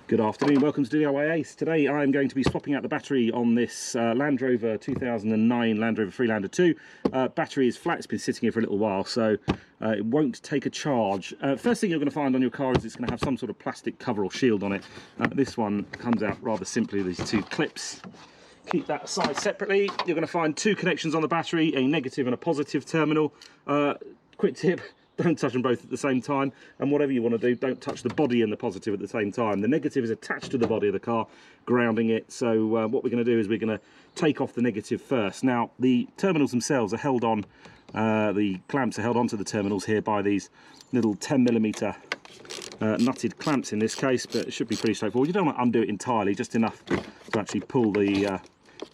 Good afternoon, welcome to DIY Ace. Today I'm going to be swapping out the battery on this Land Rover 2009 Land Rover Freelander 2. Battery is flat, it's been sitting here for a little while, so it won't take a charge. First thing you're going to find on your car is it's going to have some sort of plastic cover or shield on it. This one comes out rather simply, these two clips. Keep that aside separately. You're going to find two connections on the battery, a negative and a positive terminal. Quick tip. Don't touch them both at the same time, and whatever you want to do, don't touch the body and the positive at the same time. The negative is attached to the body of the car, grounding it, so what we're going to do is we're going to take off the negative first. Now, the terminals themselves are held on, the clamps are held onto the terminals here by these little 10mm nutted clamps in this case, but it should be pretty straightforward. You don't want to undo it entirely, just enough to actually pull the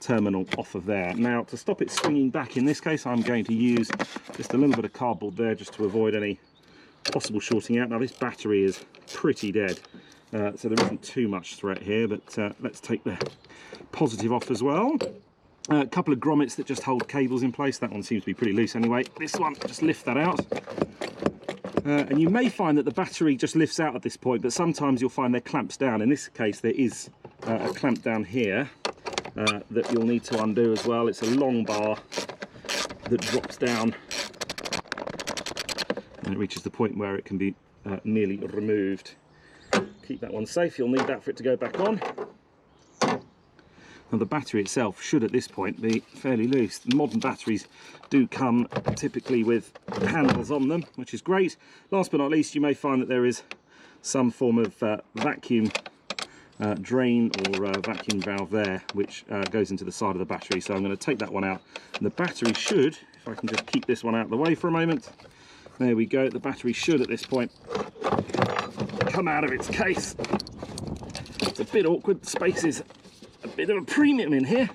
terminal off of there. Now, to stop it swinging back in this case, I'm going to use just a little bit of cardboard there just to avoid any possible shorting out. Now, this battery is pretty dead, so there isn't too much threat here, but let's take the positive off as well. A couple of grommets that just hold cables in place. That one seems to be pretty loose anyway. This one, just lift that out. And you may find that the battery just lifts out at this point, but sometimes you'll find they're clamps down. In this case, there is a clamp down here that you'll need to undo as well. It's a long bar that drops down and it reaches the point where it can be nearly removed. Keep that one safe, you'll need that for it to go back on. Now, the battery itself should at this point be fairly loose. The modern batteries do come typically with handles on them, which is great. Last but not least, you may find that there is some form of vacuum drain or vacuum valve there, which goes into the side of the battery. So I'm going to take that one out, and the battery should, if I can just keep this one out of the way for a moment, there we go, the battery should at this point come out of its case. It's a bit awkward, the space is a bit of a premium in here.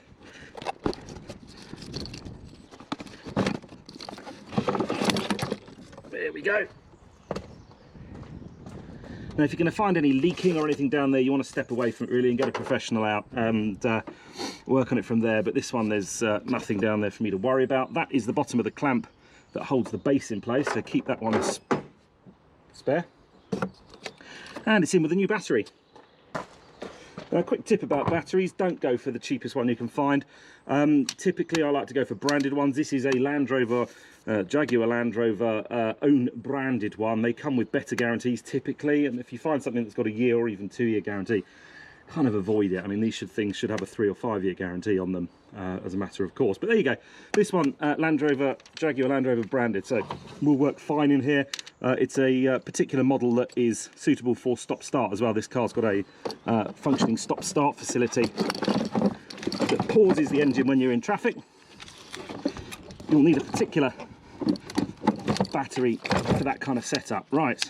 There we go. Now, if you're going to find any leaking or anything down there, you want to step away from it really and get a professional out and work on it from there. But this one, there's nothing down there for me to worry about. That is the bottom of the clamp that holds the base in place, so keep that one spare. And it's in with a new battery. Now, a quick tip about batteries, don't go for the cheapest one you can find. Typically I like to go for branded ones. This is a Land Rover, Jaguar Land Rover own branded one. They come with better guarantees typically, and if you find something that's got a year or even 2-year guarantee, kind of avoid it. I mean, these things should have a 3 or 5 year guarantee on them as a matter of course. But there you go, this one, Land Rover, Jaguar Land Rover branded, so will work fine in here. It's a particular model that is suitable for stop-start as well. This car's got a functioning stop-start facility that pauses the engine when you're in traffic. You'll need a particular battery for that kind of setup. Right,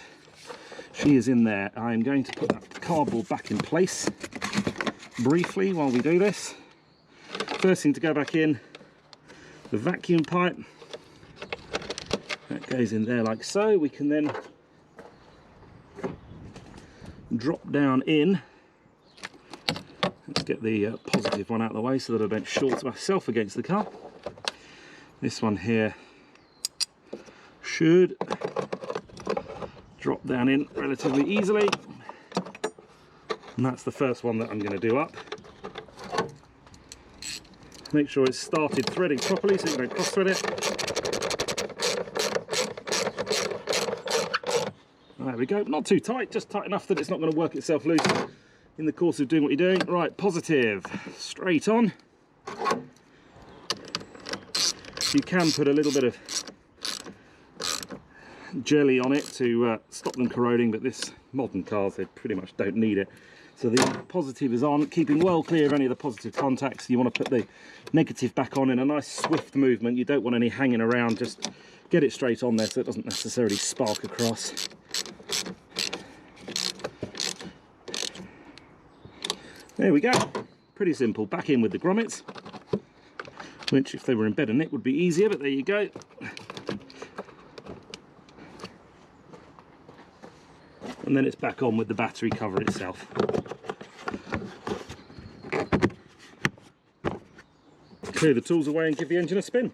she is in there. I'm going to put that cardboard back in place briefly while we do this. First thing to go back in, the vacuum pipe. That goes in there like so. We can then drop down in. Let's get the positive one out of the way so that I don't short myself against the car. This one here should drop down in relatively easily. And that's the first one that I'm going to do up. Make sure it's started threading properly so you don't cross thread it. There we go, not too tight, just tight enough that it's not going to work itself loose in the course of doing what you're doing. Right, positive, straight on. You can put a little bit of jelly on it to stop them corroding, but this modern cars, they pretty much don't need it. So the positive is on, keeping well clear of any of the positive contacts. You want to put the negative back on in a nice swift movement. You don't want any hanging around, just get it straight on there so it doesn't necessarily spark across. There we go, pretty simple. Back in with the grommets, which if they were in bed and knit would be easier, but there you go. And then it's back on with the battery cover itself. Clear the tools away and give the engine a spin.